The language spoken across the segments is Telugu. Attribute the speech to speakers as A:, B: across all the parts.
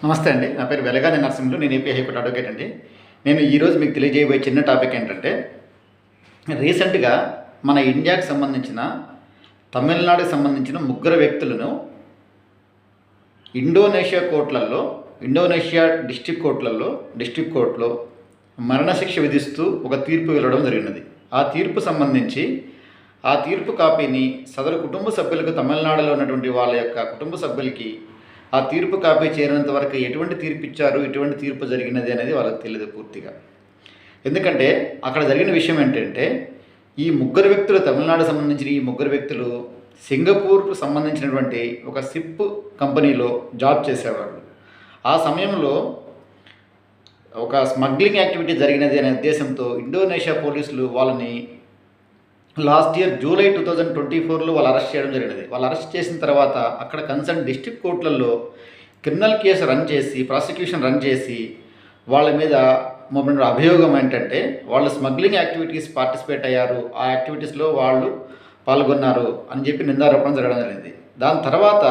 A: నమస్తే అండి. నా పేరు వెలగాని నరసింహులు. నేను ఏపీ హైకోర్టు అడ్వకేట్ అండి. నేను ఈరోజు మీకు తెలియజేయబోయే చిన్న టాపిక్ ఏంటంటే, రీసెంట్‌గా మన ఇండియాకి సంబంధించిన, తమిళనాడుకి సంబంధించిన ముగ్గురు వ్యక్తులను ఇండోనేషియా డిస్ట్రిక్ట్ కోర్టులో మరణశిక్ష విధిస్తూ ఒక తీర్పు వెల్లడం జరిగినది. ఆ తీర్పు కాపీని సదరు కుటుంబ సభ్యులకు, తమిళనాడులో ఉన్నటువంటి వాళ్ళ యొక్క కుటుంబ సభ్యులకి ఆ తీర్పు కాపీ చేరినంత వరకు ఎటువంటి తీర్పు ఇచ్చారు, ఎటువంటి తీర్పు జరిగినది అనేది వాళ్ళకి తెలియదు పూర్తిగా. ఎందుకంటే అక్కడ జరిగిన విషయం ఏంటంటే, ఈ ముగ్గురు వ్యక్తులు, తమిళనాడు సంబంధించిన ఈ ముగ్గురు వ్యక్తులు సింగపూర్కు సంబంధించినటువంటి ఒక సిప్ కంపెనీలో జాబ్ చేసేవాళ్ళు. ఆ సమయంలో ఒక స్మగ్లింగ్ యాక్టివిటీ జరిగినది అనే ఉద్దేశంతో ఇండోనేషియా పోలీసులు వాళ్ళని లాస్ట్ ఇయర్ జూలై 2024లో వాళ్ళు అరెస్ట్ చేయడం జరిగినది. వాళ్ళు అరెస్ట్ చేసిన తర్వాత అక్కడ కన్సర్న్ డిస్ట్రిక్ట్ కోర్టులలో క్రిమినల్ కేసు ప్రాసిక్యూషన్ రన్ చేసి వాళ్ళ మీద మొదటి అభియోగం ఏంటంటే, వాళ్ళు స్మగ్లింగ్ యాక్టివిటీస్ పార్టిసిపేట్ అయ్యారు, ఆ యాక్టివిటీస్లో వాళ్ళు పాల్గొన్నారు అని చెప్పి నిందారోపణ జరగడం జరిగింది. దాని తర్వాత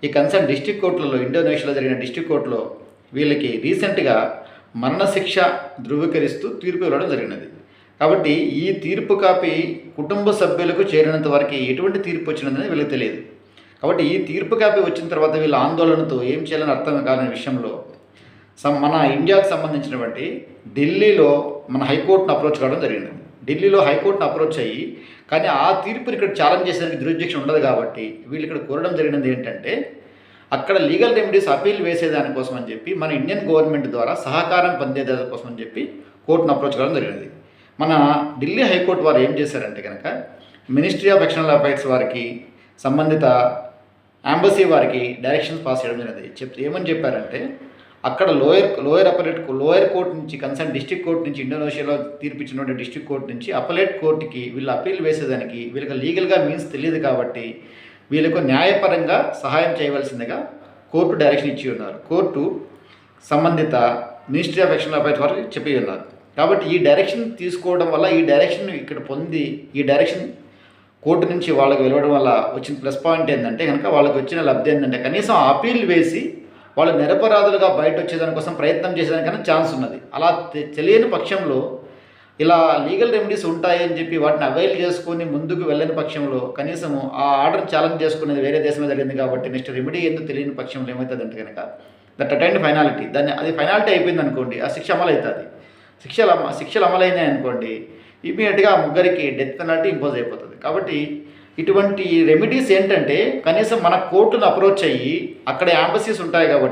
A: ఈ కన్సర్న్ డిస్ట్రిక్ట్ కోర్టులలో, ఇండోనేషియాలో జరిగిన డిస్ట్రిక్ట్ కోర్టులో వీళ్ళకి రీసెంట్గా మరణశిక్ష ధృవీకరిస్తూ తీర్పు ఇవ్వడం జరిగినది. కాబట్టి ఈ తీర్పు కాపీ కుటుంబ సభ్యులకు చేరినంత వరకు ఎటువంటి తీర్పు వచ్చినదని వీళ్ళకి తెలియదు. కాబట్టి ఈ తీర్పు కాపీ వచ్చిన తర్వాత వీళ్ళ ఆందోళనతో ఏం చేయాలని అర్థం కాని విషయంలో మన ఇండియాకు సంబంధించినటువంటి ఢిల్లీలో మన హైకోర్టును అప్రోచ్ కావడం జరిగింది. ఢిల్లీలో హైకోర్టును అప్రోచ్ అయ్యి, కానీ ఆ తీర్పుని ఇక్కడ ఛాలెంజ్ చేసేందుకు జ్యూరిడిక్షన్ ఉండదు కాబట్టి వీళ్ళు ఇక్కడ కోరడం జరిగినది ఏంటంటే, అక్కడ లీగల్ రెమెడీస్ అపీల్ వేసేదానికోసం అని చెప్పి మన ఇండియన్ గవర్నమెంట్ ద్వారా సహకారం పొందేదానికోసం అని చెప్పి కోర్టును అప్రోచ్ కావడం జరిగినది. మన ఢిల్లీ హైకోర్టు వారు ఏం చేశారంటే కనుక, మినిస్ట్రీ ఆఫ్ ఎక్స్టర్నల్ అఫైర్స్ వారికి, సంబంధిత ఎంబసీ వారికి డైరెక్షన్స్ పాస్ చేయడం జరిగింది. ఏమని చెప్పారంటే, అక్కడ లోయర్ కోర్టు నుంచి, కన్సర్న్ డిస్ట్రిక్ట్ కోర్టు నుంచి, ఇండోనేషియాలో తీర్పిచ్చినటువంటి డిస్ట్రిక్ట్ కోర్టు నుంచి అపలేట్ కోర్టుకి వీళ్ళు అపీల్ వేసేదానికి వీళ్ళకి లీగల్గా మీన్స్ తెలియదు కాబట్టి వీళ్ళకు న్యాయపరంగా సహాయం చేయవలసిందిగా కోర్టు డైరెక్షన్ ఇచ్చి ఉన్నారు. కోర్టు సంబంధిత మినిస్ట్రీ ఆఫ్ ఎక్స్టర్నల్ అఫైర్స్ వారికి చెప్పి ఉన్నారు. కాబట్టి ఈ డైరెక్షన్ తీసుకోవడం వల్ల, ఈ డైరెక్షన్ ఇక్కడ పొంది, ఈ డైరెక్షన్ కోర్టు నుంచి వాళ్ళకి వెళ్ళడం వల్ల వచ్చిన ప్లస్ పాయింట్ ఏంటంటే కనుక, వాళ్ళకి వచ్చిన లబ్ధి ఏంటంటే కనీసం అపీల్ వేసి వాళ్ళు నిరపరాధులుగా బయట వచ్చేదానికోసం ప్రయత్నం చేసేదానికన్నా ఛాన్స్ ఉన్నది. అలా తెలియని పక్షంలో, ఇలా లీగల్ రెమెడీస్ ఉంటాయని చెప్పి వాటిని అవైల్ చేసుకొని ముందుకు వెళ్ళని పక్షంలో, కనీసము ఆ ఆర్డర్ని ఛాలెంజ్ చేసుకునేది వేరే దేశమే జరిగింది కాబట్టి నెక్స్ట్ రెమెడీ ఎందుకు తెలియని పక్షంలో ఏమవుతుందంటే కనుక, దట్ అటైండ్ ఫైనాలిటీ, అది ఫైనాలిటీ అయిపోయింది అనుకోండి, ఆ శిక్ష అమలు అవుతుంది. శిక్షలు అమలైనాయి అనుకోండి, ఇమీడియట్గా ఆ ముగ్గురికి డెత్ పెనాల్టీ ఇంపోజ్ అయిపోతుంది. కాబట్టి ఇటువంటి రెమెడీస్ ఏంటంటే, కనీసం మన కోర్టును అప్రోచ్ అయ్యి, అక్కడ ఎంబసీస్ ఉంటాయి కాబట్టి